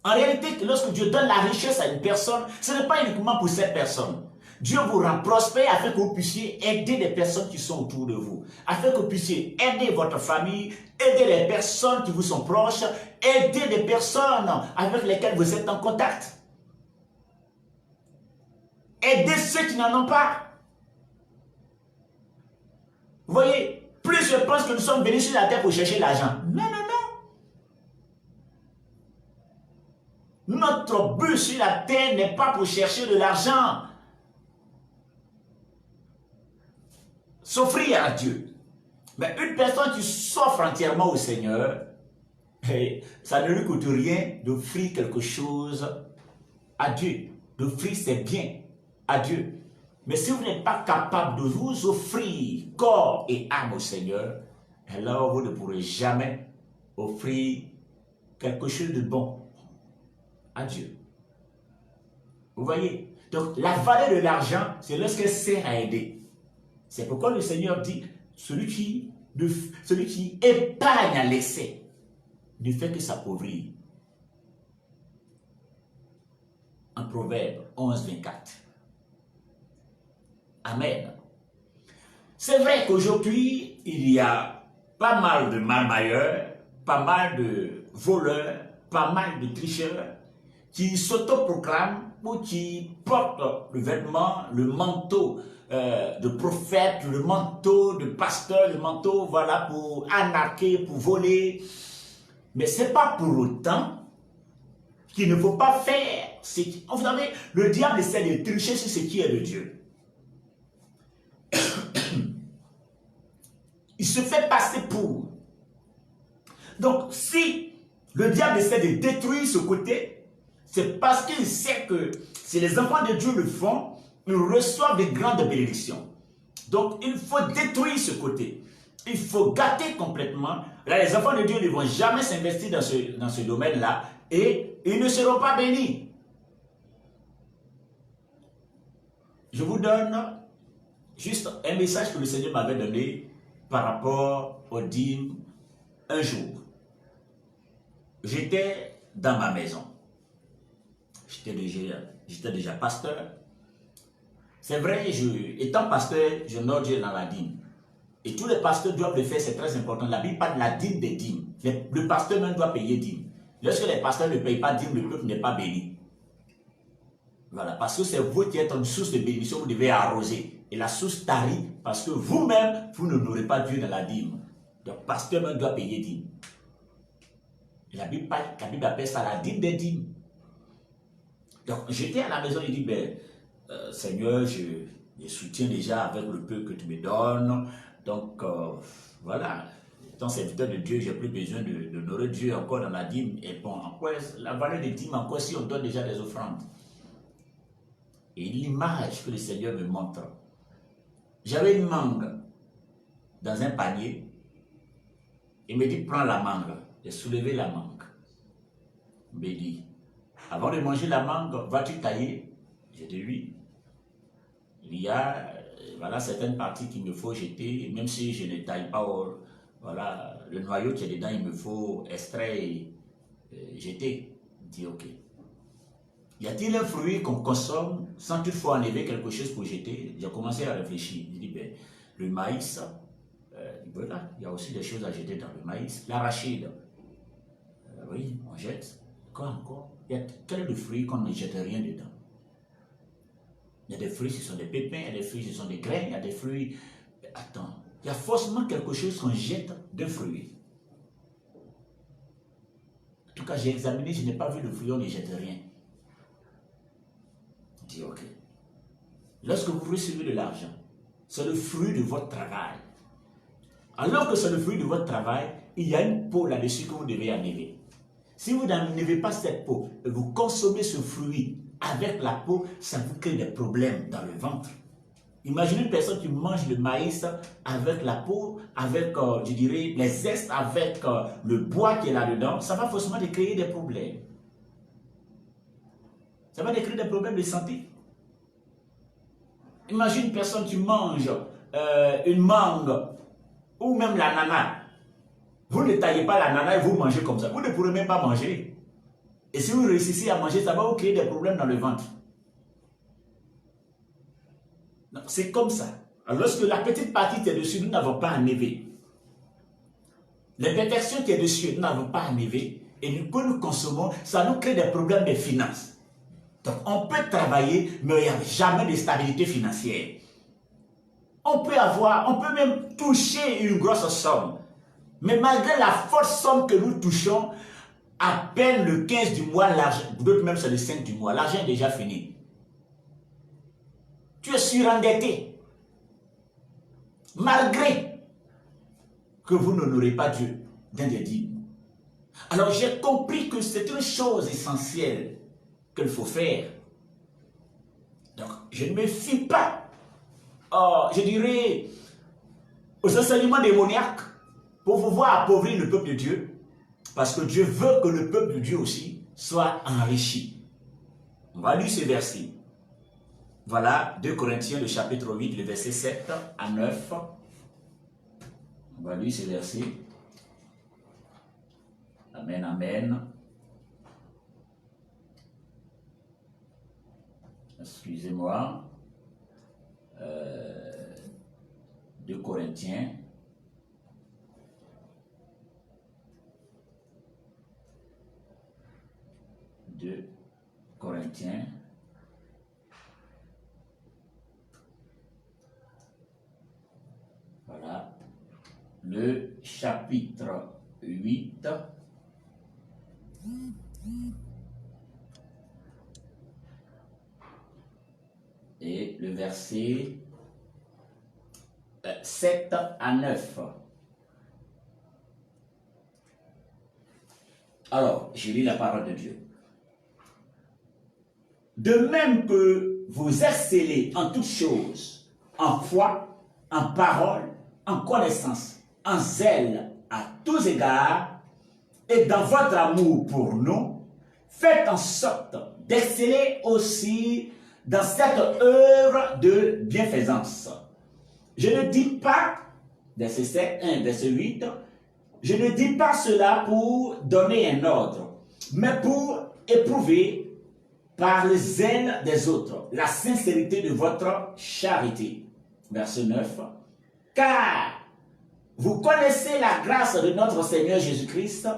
En réalité, lorsque Dieu donne la richesse à une personne, ce n'est pas uniquement pour cette personne. Dieu vous rend prospère afin que vous puissiez aider les personnes qui sont autour de vous. Afin que vous puissiez aider votre famille, aider les personnes qui vous sont proches, aider les personnes avec lesquelles vous êtes en contact. Aider ceux qui n'en ont pas. Vous voyez, plus je pense que nous sommes venus sur la terre pour chercher l'argent. Non, non, non. Notre but sur la terre n'est pas pour chercher de l'argent. S'offrir à Dieu. Mais une personne qui s'offre entièrement au Seigneur, ça ne lui coûte rien d'offrir quelque chose à Dieu, d'offrir ses biens à Dieu. Mais si vous n'êtes pas capable de vous offrir corps et âme au Seigneur, alors vous ne pourrez jamais offrir quelque chose de bon à Dieu. Vous voyez? Donc la valeur de l'argent, c'est lorsqu'elle sert à aider. C'est pourquoi le Seigneur dit, celui qui épargne à l'excès ne fait que s'appauvrir. En Proverbe 11, 24. Amen. C'est vrai qu'aujourd'hui, il y a pas mal de marmailleurs, pas mal de voleurs, pas mal de tricheurs qui s'autoproclament ou qui portent le vêtement, le manteau de prophète, le manteau de pasteur, le manteau, voilà, pour anarquer, pour voler. Mais ce n'est pas pour autant qu'il ne faut pas faire ce qui... Vous savez, le diable essaie de tricher sur ce qui est de Dieu. Il se fait passer pour. Donc, si le diable essaie de détruire ce côté, c'est parce qu'il sait que si les enfants de Dieu le font, ils reçoivent de grandes bénédictions. Donc, il faut détruire ce côté. Il faut gâter complètement. Là, les enfants de Dieu ne vont jamais s'investir dans ce domaine-là et ils ne seront pas bénis. Je vous donne juste un message que le Seigneur m'avait donné par rapport aux dîmes un jour. J'étais dans ma maison. J'étais déjà pasteur. C'est vrai, étant pasteur, je note Dieu dans la dîme. Et tous les pasteurs doivent le faire, c'est très important. La Bible parle de la dîme des dîmes. Le pasteur même doit payer dîme. Lorsque les pasteurs ne payent pas dîme, le peuple n'est pas béni. Voilà, parce que c'est vous qui êtes une source de bénédiction, vous devez arroser. Et la source tarit parce que vous-même, vous n'honorez pas Dieu dans la dîme. Donc, pasteur même doit payer dîme. La Bible appelle ça la dîme des dîmes. Donc, j'étais à la maison, il dit, ben, Seigneur, je soutiens déjà avec le peu que tu me donnes. Donc, voilà, étant serviteur de Dieu, j'ai plus besoin d'honorer Dieu encore dans la dîme. Et bon, en quoi, la valeur des dîmes, encore si on donne déjà des offrandes. Et l'image que le Seigneur me montre, j'avais une mangue dans un panier. Il me dit, prends la mangue. J'ai soulevé la mangue. Il me dit, avant de manger la mangue, vas-tu tailler? J'ai dit oui. Il y a voilà, certaines parties qu'il me faut jeter, même si je ne taille pas, voilà, le noyau qui est dedans, il me faut extraire et jeter. Il dit ok. Y a-t-il un fruit qu'on consomme sans toutefois enlever quelque chose pour jeter? J'ai commencé à réfléchir. Il dit, ben, le maïs, voilà, il y a aussi des choses à jeter dans le maïs. L'arachide, oui, on jette. Quoi encore? Il y a quel de fruits qu'on ne jette rien dedans? Il y a des fruits, ce sont des pépins, il y a des fruits, ce sont des graines, il y a des fruits... Attends, il y a forcément quelque chose qu'on jette d'un fruit. En tout cas, j'ai examiné, je n'ai pas vu de fruit, on ne jette rien. Je dis, ok. Lorsque vous recevez de l'argent, c'est le fruit de votre travail. Alors que c'est le fruit de votre travail, il y a une peau là-dessus que vous devez enlever. Si vous n'enlevez pas cette peau, et vous consommez ce fruit avec la peau, ça vous crée des problèmes dans le ventre. Imaginez une personne qui mange le maïs avec la peau, avec, je dirais, les zestes, avec le bois qui est là-dedans, ça va forcément créer des problèmes. Ça va créer des problèmes de santé. Imagine une personne qui mange une mangue ou même l'ananas. Vous ne taillez pas l'ananas et vous mangez comme ça. Vous ne pourrez même pas manger. Et si vous réussissez à manger, ça va vous créer des problèmes dans le ventre. C'est comme ça. Alors, lorsque la petite partie qui est dessus, nous n'avons pas enlevé. L'imperfection qui est dessus, nous n'avons pas enlevé. Et nous, quand nous consommons, ça nous crée des problèmes de finances. Donc, on peut travailler, mais il n'y a jamais de stabilité financière. On peut même toucher une grosse somme. Mais malgré la forte somme que nous touchons, à peine le 15 du mois, d'autres même c'est le 5 du mois, l'argent est déjà fini. Tu es surendetté. Malgré que vous n'honorez pas Dieu d'un des dîmes. Alors j'ai compris que c'est une chose essentielle qu'il faut faire. Donc je ne me fie pas, je dirais, aux enseignements démoniaques pour vous voir appauvrir le peuple de Dieu. Parce que Dieu veut que le peuple de Dieu aussi soit enrichi. On va lire ce verset. Voilà, 2 Corinthiens, le chapitre 8, le verset 7 à 9. On va lire ce verset. Amen, amen. Excusez-moi. 2 Corinthiens. Corinthiens. Voilà. Le chapitre 8. Et le verset 7 à 9. Alors, je lis la parole de Dieu. De même que vous excellez en toutes choses, en foi, en parole, en connaissance, en zèle à tous égards, et dans votre amour pour nous, faites en sorte d'exceller aussi dans cette œuvre de bienfaisance. Je ne dis pas, verset 7, 1, verset 8, je ne dis pas cela pour donner un ordre, mais pour éprouver par le zèle des autres, la sincérité de votre charité. Verset 9. Car vous connaissez la grâce de notre Seigneur Jésus-Christ,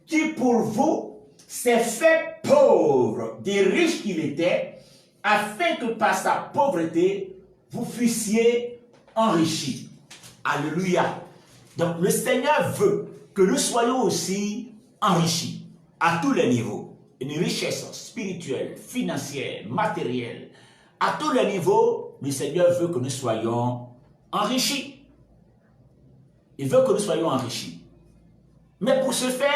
qui pour vous s'est fait pauvre, des riches qu'il était, afin que par sa pauvreté, vous fussiez enrichis. Alléluia. Donc le Seigneur veut que nous soyons aussi enrichis à tous les niveaux. Une richesse spirituelle, financière, matérielle. À tous les niveaux, le Seigneur veut que nous soyons enrichis. Il veut que nous soyons enrichis. Mais pour ce faire,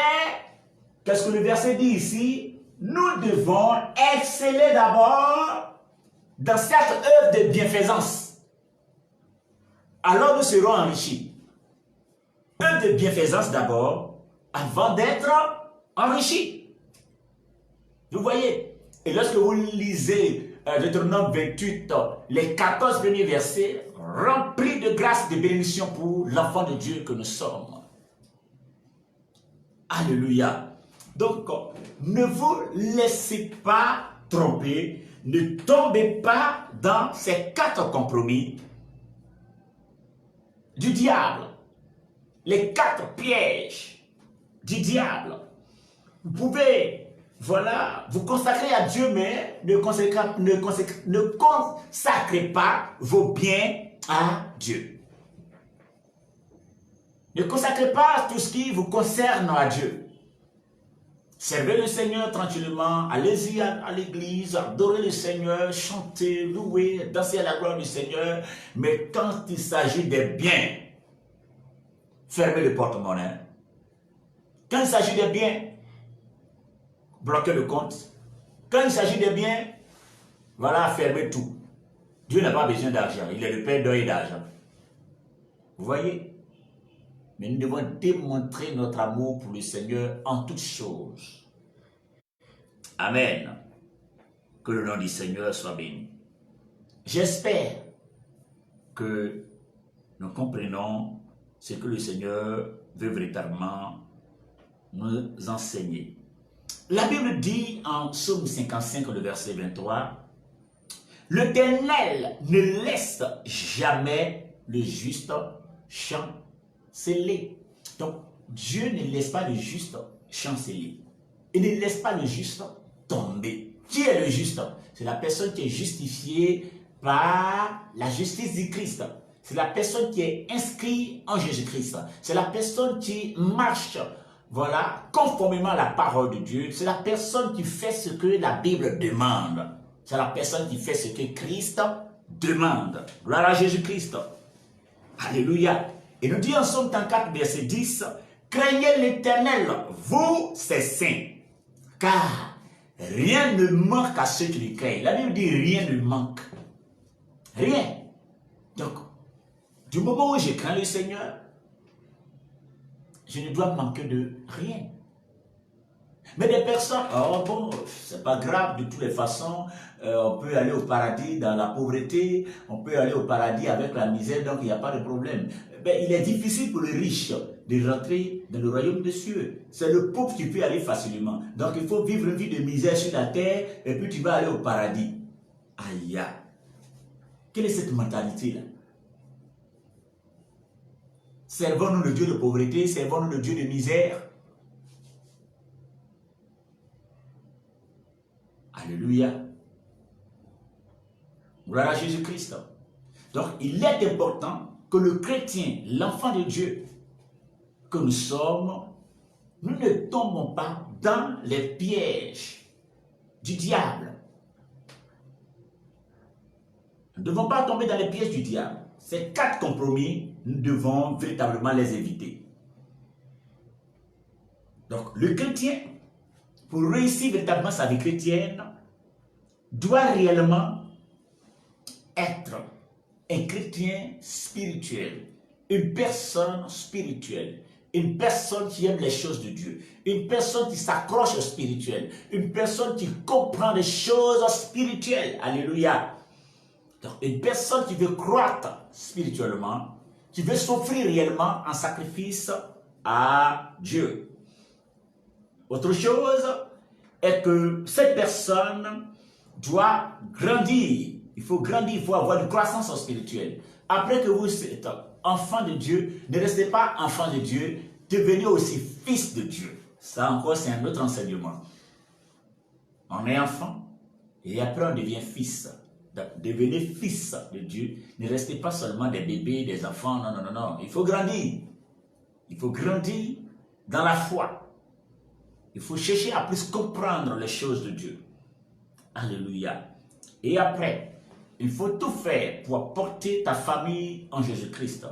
qu'est-ce que le verset dit ici? Nous devons exceller d'abord dans cette œuvre de bienfaisance. Alors nous serons enrichis. Œuvre de bienfaisance d'abord, avant d'être enrichis. Vous voyez? Et lorsque vous lisez Deutéronome 28, les 14 premiers versets, remplis de grâce et de bénédiction pour l'enfant de Dieu que nous sommes. Alléluia. Donc, ne vous laissez pas tromper, ne tombez pas dans ces 4 compromis du diable, les 4 pièges du diable. Vous pouvez, voilà, vous consacrer à Dieu, mais ne consacrez pas vos biens à Dieu. Ne consacrez pas tout ce qui vous concerne à Dieu. Servez le Seigneur tranquillement, allez-y à l'église, adorez le Seigneur, chantez, louez, dansez à la gloire du Seigneur. Mais quand il s'agit des biens, fermez le porte-monnaie. Quand il s'agit des biens, bloquez le compte. Quand il s'agit des biens, voilà, fermez tout. Dieu n'a pas besoin d'argent, il est le Père d'or et d'argent. Vous voyez? Mais nous devons démontrer notre amour pour le Seigneur en toutes choses. Amen. Que le nom du Seigneur soit béni. J'espère que nous comprenons ce que le Seigneur veut véritablement nous enseigner. La Bible dit en Psaume 55, le verset 23, « L'Éternel ne laisse jamais le juste chanceler. » Donc, Dieu ne laisse pas le juste chanceler. Il ne laisse pas le juste tomber. Qui est le juste? C'est la personne qui est justifiée par la justice du Christ. C'est la personne qui est inscrite en Jésus-Christ. C'est la personne qui marche, voilà, conformément à la parole de Dieu. C'est la personne qui fait ce que la Bible demande. C'est la personne qui fait ce que Christ demande. Gloire à Jésus-Christ. Alléluia. Et nous dit en Psaume 34, verset 10, « Craignez l'Éternel, vous, ses saints, car rien ne manque à ceux qui le craignent. » La Bible dit « rien ne manque. » Rien. Donc, du moment où je crains le Seigneur, je ne dois manquer de rien. Mais des personnes, oh bon, c'est pas grave, de toutes les façons, on peut aller au paradis dans la pauvreté, on peut aller au paradis avec la misère, donc il n'y a pas de problème. Mais il est difficile pour les riches de rentrer dans le royaume des cieux. C'est le pauvre qui peut aller facilement. Donc il faut vivre une vie de misère sur la terre, et puis tu vas aller au paradis. Aïe, aïe. Quelle est cette mentalité-là? Servons-nous le Dieu de pauvreté, servons-nous le Dieu de misère. Alléluia. Gloire à Jésus-Christ. Donc, il est important que le chrétien, l'enfant de Dieu que nous sommes, nous ne tombons pas dans les pièges du diable. Nous ne devons pas tomber dans les pièges du diable. Ces 4 compromis, nous devons véritablement les éviter. Donc, le chrétien, pour réussir véritablement sa vie chrétienne, doit réellement être un chrétien spirituel, une personne spirituelle, une personne qui aime les choses de Dieu, une personne qui s'accroche au spirituel, une personne qui comprend les choses spirituelles. Alléluia. Donc, une personne qui veut croître spirituellement, qui veut s'offrir réellement en sacrifice à Dieu. Autre chose est que cette personne doit grandir. Il faut grandir, il faut avoir une croissance spirituelle. Après que vous êtes enfant de Dieu, ne restez pas enfant de Dieu, devenez aussi fils de Dieu. Ça encore, c'est un autre enseignement. On est enfant et après on devient fils. Donc, devenez fils de Dieu. Ne restez pas seulement des bébés, des enfants. Non, non, non, non. Il faut grandir. Il faut grandir dans la foi. Il faut chercher à plus comprendre les choses de Dieu. Alléluia. Et après, il faut tout faire pour porter ta famille en Jésus-Christ.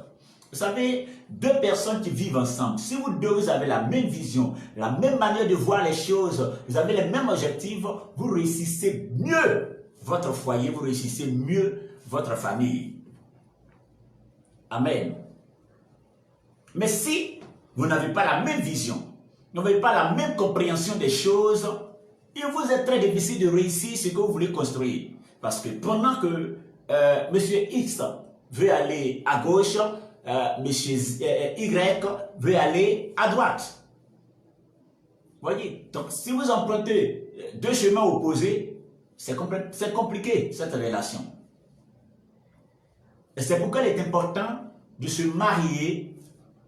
Vous savez, deux personnes qui vivent ensemble, si vous deux vous avez la même vision, la même manière de voir les choses, vous avez les mêmes objectifs, vous réussissez mieux votre foyer, vous réussissez mieux votre famille. Amen. Mais si vous n'avez pas la même vision, vous n'avez pas la même compréhension des choses, il vous est très difficile de réussir ce que vous voulez construire. Parce que pendant que M. X veut aller à gauche, M. Y veut aller à droite. Voyez, donc si vous empruntez deux chemins opposés, c'est compliqué cette relation. Et c'est pourquoi il est important de se marier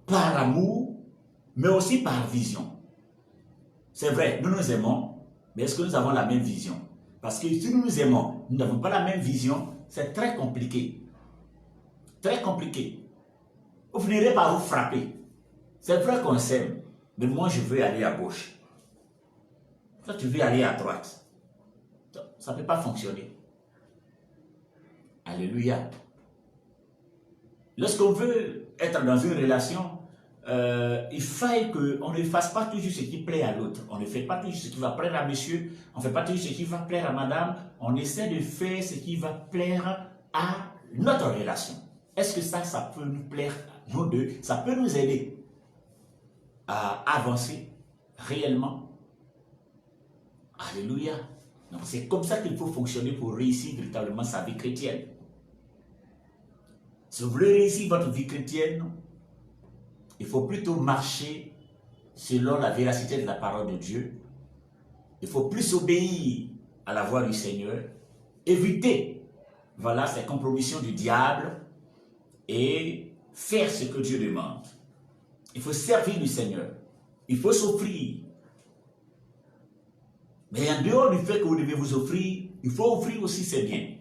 par amour, mais aussi par vision. C'est vrai, nous nous aimons, mais est-ce que nous avons la même vision? Parce que si nous nous aimons, nous n'avons pas la même vision, c'est très compliqué. Très compliqué. Vous finirez par vous frapper. C'est vrai qu'on s'aime, mais moi je veux aller à gauche. Toi tu veux aller à droite. Ça ne peut pas fonctionner. Alléluia. Lorsqu'on veut être dans une relation, il faille qu'on ne fasse pas toujours ce qui plaît à l'autre. On ne fait pas toujours ce qui va plaire à monsieur, on ne fait pas toujours ce qui va plaire à madame. On essaie de faire ce qui va plaire à notre relation. Est-ce que ça peut nous plaire, nous deux? Ça peut nous aider à avancer réellement. Alléluia. Donc c'est comme ça qu'il faut fonctionner pour réussir véritablement sa vie chrétienne. Si vous voulez réussir votre vie chrétienne, il faut plutôt marcher selon la véracité de la parole de Dieu. Il faut plus obéir à la voix du Seigneur. Éviter, voilà, ces compromissions du diable et faire ce que Dieu demande. Il faut servir le Seigneur. Il faut s'offrir. Mais en dehors du fait que vous devez vous offrir, il faut offrir aussi ses biens.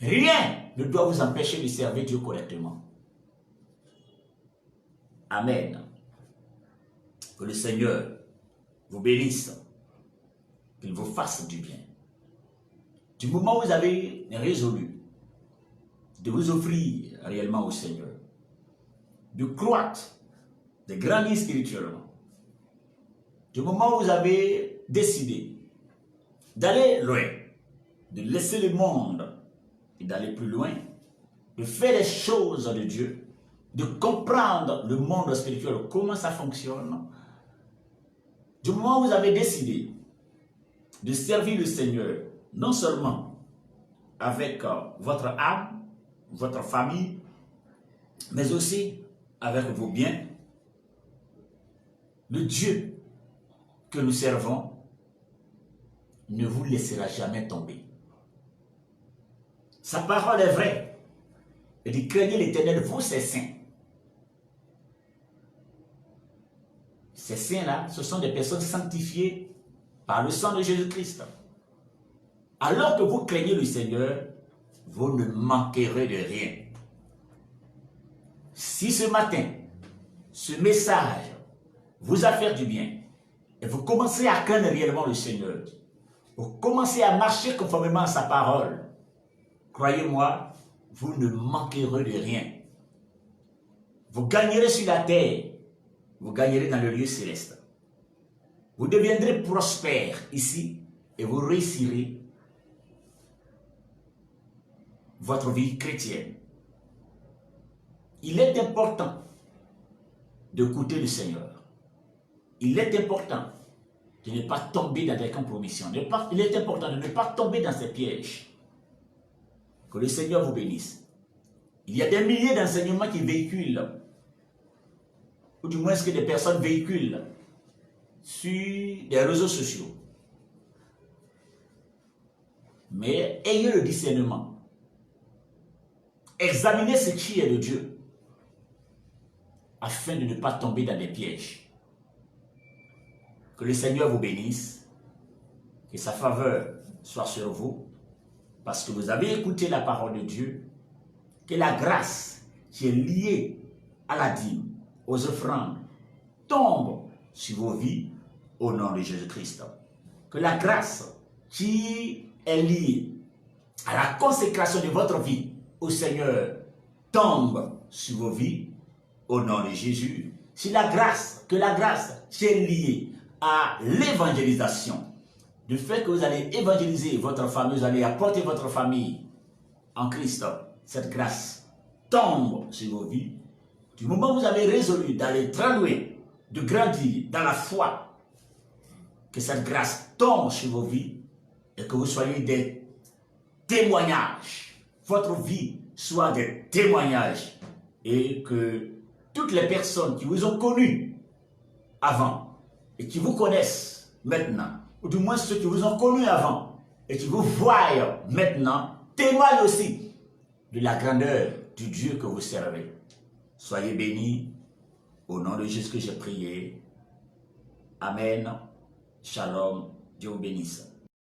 Rien ne doit vous empêcher de servir Dieu correctement. Amen. Que le Seigneur vous bénisse, qu'il vous fasse du bien. Du moment où vous avez résolu de vous offrir réellement au Seigneur, de croître, de grandir spirituellement, du moment où vous avez décidé d'aller loin, de laisser le monde et d'aller plus loin, de faire les choses de Dieu, de comprendre le monde spirituel, comment ça fonctionne. Du moment où vous avez décidé de servir le Seigneur, non seulement avec votre âme, votre famille, mais aussi avec vos biens, le Dieu que nous servons ne vous laissera jamais tomber. Sa parole est vraie. Et de craigner l'Éternel, vous, ses saints. Ces saints-là, ce sont des personnes sanctifiées par le sang de Jésus-Christ. Alors que vous craignez le Seigneur, vous ne manquerez de rien. Si ce matin, ce message vous a fait du bien, et vous commencez à craindre réellement le Seigneur, vous commencez à marcher conformément à sa parole, croyez-moi, vous ne manquerez de rien. Vous gagnerez sur la terre, vous gagnerez dans le lieu céleste. Vous deviendrez prospère ici et vous réussirez votre vie chrétienne. Il est important d'écouter le Seigneur. Il est important de ne pas tomber dans des compromissions. Il est important de ne pas tomber dans ces pièges. Que le Seigneur vous bénisse. Il y a des milliers d'enseignements qui véhiculent, ou du moins que des personnes véhiculent sur les réseaux sociaux. Mais ayez le discernement. Examinez ce qui est de Dieu, afin de ne pas tomber dans des pièges. Que le Seigneur vous bénisse, que sa faveur soit sur vous, parce que vous avez écouté la parole de Dieu, que la grâce qui est liée à la dîme, aux offrandes tombe sur vos vies au nom de Jésus-Christ. Que la grâce qui est liée à la consécration de votre vie au Seigneur tombe sur vos vies au nom de Jésus. Si la grâce, que la grâce qui est liée à l'évangélisation, du fait que vous allez évangéliser votre famille, vous allez apporter votre famille en Christ, cette grâce tombe sur vos vies. Du moment où vous avez résolu d'aller très loin, de grandir dans la foi, que cette grâce tombe sur vos vies et que vous soyez des témoignages. Votre vie soit des témoignages et que toutes les personnes qui vous ont connu avant et qui vous connaissent maintenant, ou du moins ceux qui vous ont connu avant et qui vous voient maintenant, témoignent aussi de la grandeur du Dieu que vous servez. Soyez bénis. Au nom de Jésus que j'ai prié. Amen. Shalom. Dieu vous bénisse.